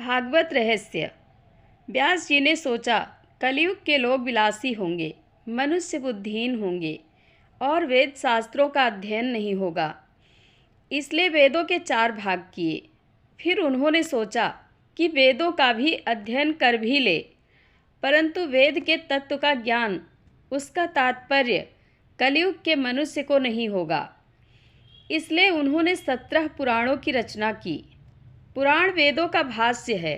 भागवत रहस्य। व्यास जी ने सोचा, कलयुग के लोग विलासी होंगे, मनुष्य बुद्धिहीन होंगे और वेद शास्त्रों का अध्ययन नहीं होगा, इसलिए वेदों के 4 भाग किए। फिर उन्होंने सोचा कि वेदों का भी अध्ययन कर भी ले, परंतु वेद के तत्व का ज्ञान, उसका तात्पर्य कलयुग के मनुष्य को नहीं होगा। इसलिए उन्होंने 17 पुराणों की रचना की। पुराण वेदों का भाष्य है।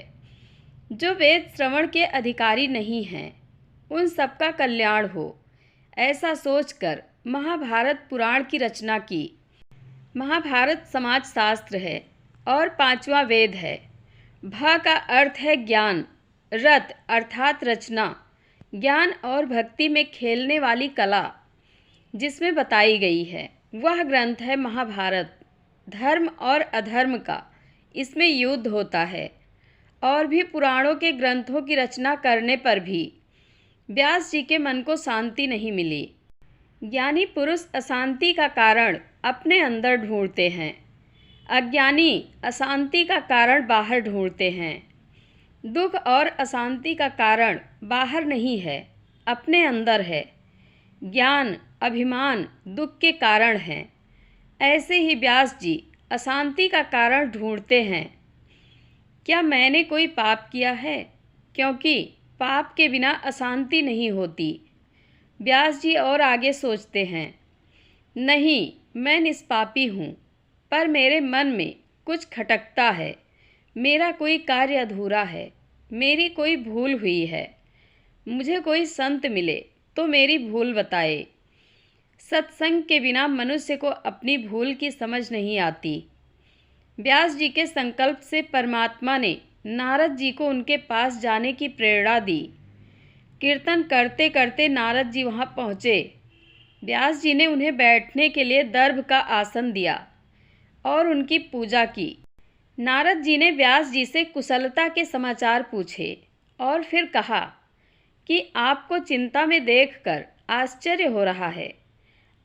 जो वेद श्रवण के अधिकारी नहीं हैं, उन सबका कल्याण हो, ऐसा सोचकर महाभारत पुराण की रचना की। महाभारत समाज शास्त्र है और 5वां वेद है। भ का अर्थ है ज्ञान, रत अर्थात रचना, ज्ञान और भक्ति में खेलने वाली कला जिसमें बताई गई है, वह ग्रंथ है महाभारत। धर्म और अधर्म का इसमें युद्ध होता है। और भी पुराणों के ग्रंथों की रचना करने पर भी व्यास जी के मन को शांति नहीं मिली। ज्ञानी पुरुष अशांति का कारण अपने अंदर ढूंढते हैं, अज्ञानी अशांति का कारण बाहर ढूंढते हैं। दुख और अशांति का कारण बाहर नहीं है, अपने अंदर है। ज्ञान अभिमान दुख के कारण हैं। ऐसे ही व्यास जी अशांति का कारण ढूंढते हैं। क्या मैंने कोई पाप किया है? क्योंकि पाप के बिना अशांति नहीं होती। व्यास जी और आगे सोचते हैं, नहीं, मैं निष्पापी हूँ, पर मेरे मन में कुछ खटकता है। मेरा कोई कार्य अधूरा है, मेरी कोई भूल हुई है। मुझे कोई संत मिले तो मेरी भूल बताए। सत्संग के बिना मनुष्य को अपनी भूल की समझ नहीं आती। व्यास जी के संकल्प से परमात्मा ने नारद जी को उनके पास जाने की प्रेरणा दी। कीर्तन करते करते नारद जी वहाँ पहुँचे। व्यास जी ने उन्हें बैठने के लिए दर्भ का आसन दिया और उनकी पूजा की। नारद जी ने व्यास जी से कुशलता के समाचार पूछे और फिर कहा कि आपको चिंता में देखकर आश्चर्य हो रहा है,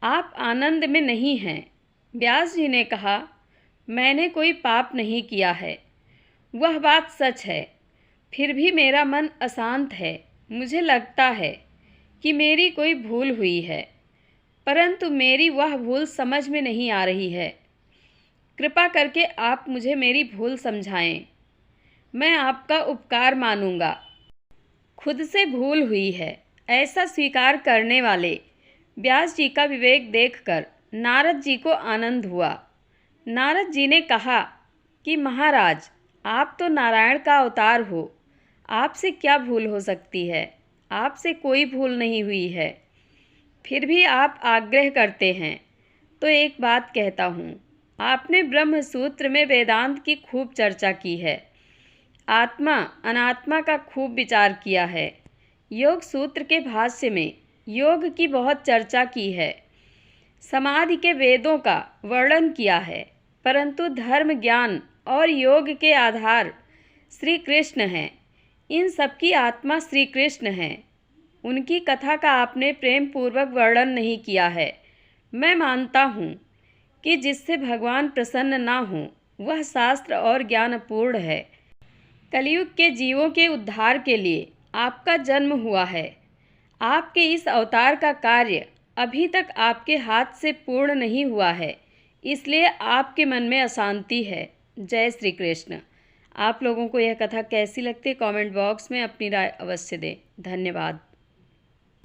आप आनंद में नहीं हैं। व्यास जी ने कहा, मैंने कोई पाप नहीं किया है, वह बात सच है। फिर भी मेरा मन अशांत है। मुझे लगता है कि मेरी कोई भूल हुई है, परंतु मेरी वह भूल समझ में नहीं आ रही है। कृपा करके आप मुझे मेरी भूल समझाएं। मैं आपका उपकार मानूंगा। खुद से भूल हुई है, ऐसा स्वीकार करने वाले व्यास जी का विवेक देखकर नारद जी को आनंद हुआ। नारद जी ने कहा कि महाराज, आप तो नारायण का अवतार हो, आपसे क्या भूल हो सकती है? आपसे कोई भूल नहीं हुई है, फिर भी आप आग्रह करते हैं, तो एक बात कहता हूँ। आपने ब्रह्म सूत्र में वेदांत की खूब चर्चा की है, आत्मा अनात्मा का खूब विचार किया है। योग सूत्र के भाष्य में योग की बहुत चर्चा की है, समाधि के वेदों का वर्णन किया है, परंतु धर्म ज्ञान और योग के आधार श्री कृष्ण हैं। इन सबकी आत्मा श्री कृष्ण हैं। उनकी कथा का आपने प्रेम पूर्वक वर्णन नहीं किया है। मैं मानता हूँ कि जिससे भगवान प्रसन्न ना हो वह शास्त्र और ज्ञान अपूर्ण है। कलयुग के जीवों के उद्धार के लिए आपका जन्म हुआ है। आपके इस अवतार का कार्य अभी तक आपके हाथ से पूर्ण नहीं हुआ है, इसलिए आपके मन में अशांति है। जय श्री कृष्ण। आप लोगों को यह कथा कैसी लगती है, कमेंट बॉक्स में अपनी राय अवश्य दें। धन्यवाद।